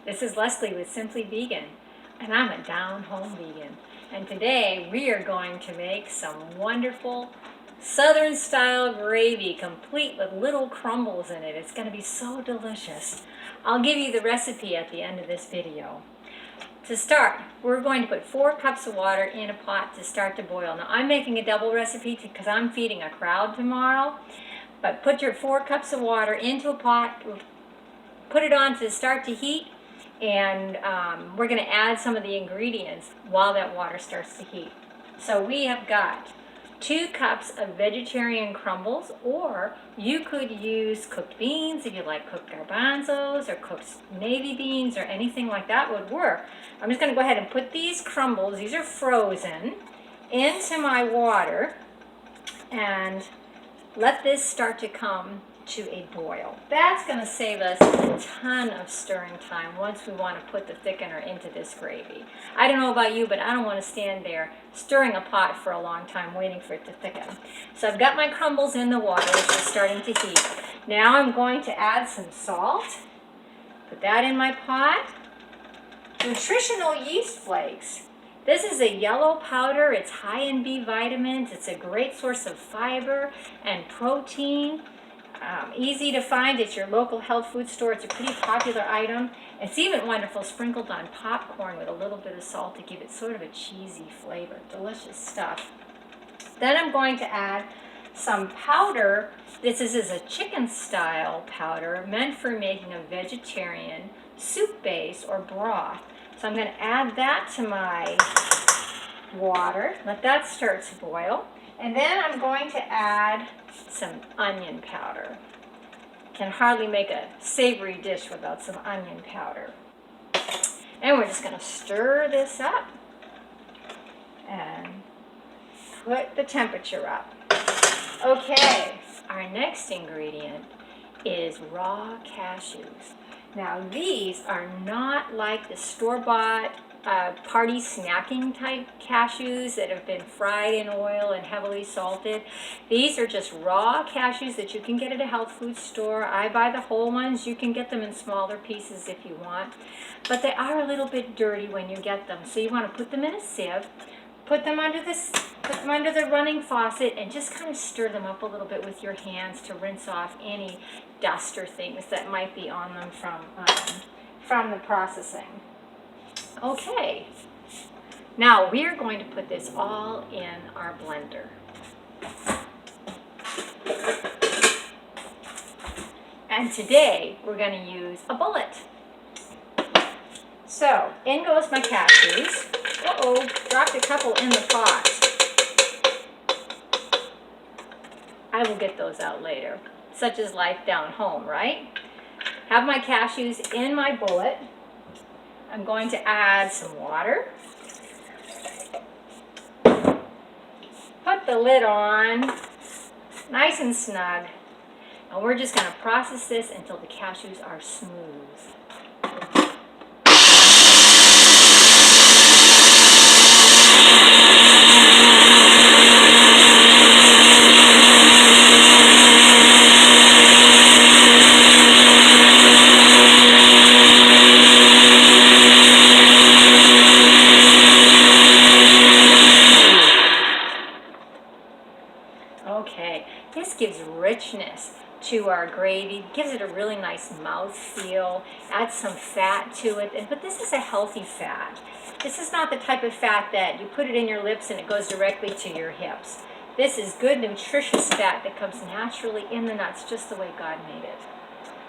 This is Leslie with Simply Vegan, and I'm a down-home vegan. And today we are going to make some wonderful Southern-style gravy, complete with little crumbles in it. It's going to be so delicious. I'll give you the recipe at the end of this video. To start, we're going to put 4 cups of water in a pot to start to boil. Now, I'm making a double recipe because I'm feeding a crowd tomorrow. But put your 4 cups of water into a pot, put it on to start to heat, and we're going to add some of the ingredients while that water starts to heat. So we have got 2 cups of vegetarian crumbles, or you could use cooked beans if you like cooked garbanzos or cooked navy beans or anything like that would work. I'm just going to go ahead and put these crumbles, these are frozen, into my water and let this start to come to a boil. That's going to save us a ton of stirring time once we want to put the thickener into this gravy. I don't know about you, but I don't want to stand there stirring a pot for a long time waiting for it to thicken. So I've got my crumbles in the water, which is starting to heat. Now I'm going to add some salt. Put that in my pot. Nutritional yeast flakes. This is a yellow powder. It's high in B vitamins. It's a great source of fiber and protein. Easy to find at your local health food store. It's a pretty popular item. It's even wonderful sprinkled on popcorn with a little bit of salt to give it sort of a cheesy flavor. Delicious stuff. Then I'm going to add some powder. This is a chicken style powder meant for making a vegetarian soup base or broth. So I'm going to add that to my water. Let that start to boil. And then I'm going to add some onion powder. Can hardly make a savory dish without some onion powder. And we're just going to stir this up and put the temperature up. Okay, our next ingredient is raw cashews. Now these are not like the store-bought party snacking type cashews that have been fried in oil and heavily salted. These are just raw cashews that you can get at a health food store. I buy the whole ones. You can get them in smaller pieces if you want. But they are a little bit dirty when you get them. So you want to put them in a sieve, put them under the running faucet, and just kind of stir them up a little bit with your hands to rinse off any dust or things that might be on them from the processing. Okay, now we are going to put this all in our blender. And today we're going to use a bullet. So in goes my cashews. Uh-oh, dropped a couple in the pot. I will get those out later. Such is life down home, right? Have my cashews in my bullet. I'm going to add some water. Put the lid on, nice and snug. And we're just going to process this until the cashews are smooth. Okay, this gives richness to our gravy, gives it a really nice mouth feel, adds some fat to it, but this is a healthy fat. This is not the type of fat that you put it in your lips and it goes directly to your hips. This is good, nutritious fat that comes naturally in the nuts, just the way God made it.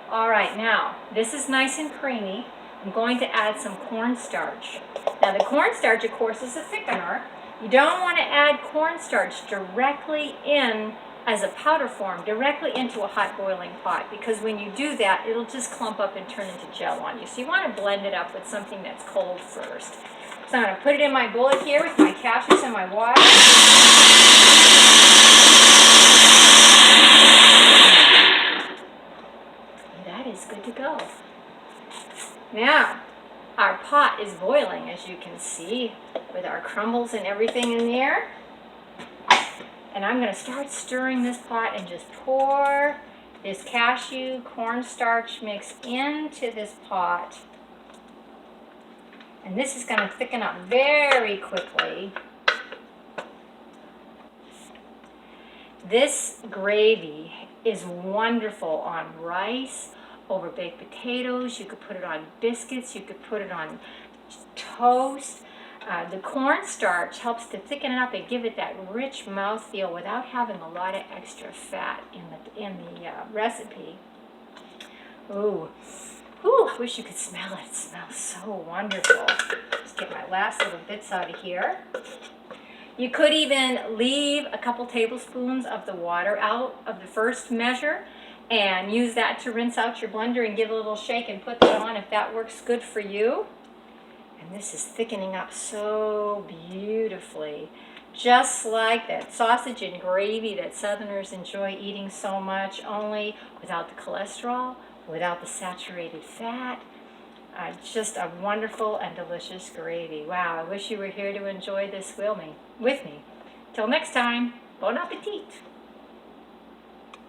All right, now, this is nice and creamy. I'm going to add some cornstarch. Now, the cornstarch, of course, is a thickener. You don't want to add cornstarch directly in as a powder form, directly into a hot boiling pot, because when you do that, it'll just clump up and turn into gel on you. So you want to blend it up with something that's cold first. So I'm going to put it in my bullet here with my cashews and my water. And that is good to go. Now, our pot is boiling, as you can see, with our crumbles and everything in there. And I'm going to start stirring this pot and just pour this cashew cornstarch mix into this pot. And this is going to thicken up very quickly. This gravy is wonderful on rice, over baked potatoes. You could put it on biscuits. You could put it on toast. The cornstarch helps to thicken it up and give it that rich mouthfeel without having a lot of extra fat in the recipe. Ooh. Ooh, I wish you could smell it. It smells so wonderful. Just get my last little bits out of here. You could even leave a couple tablespoons of the water out of the first measure and use that to rinse out your blender and give it a little shake and put that on if that works good for you. And this is thickening up so beautifully. Just like that sausage and gravy that Southerners enjoy eating so much, only without the cholesterol, without the saturated fat. Just a wonderful and delicious gravy. Wow, I wish you were here to enjoy this with me. Till next time, bon appetit.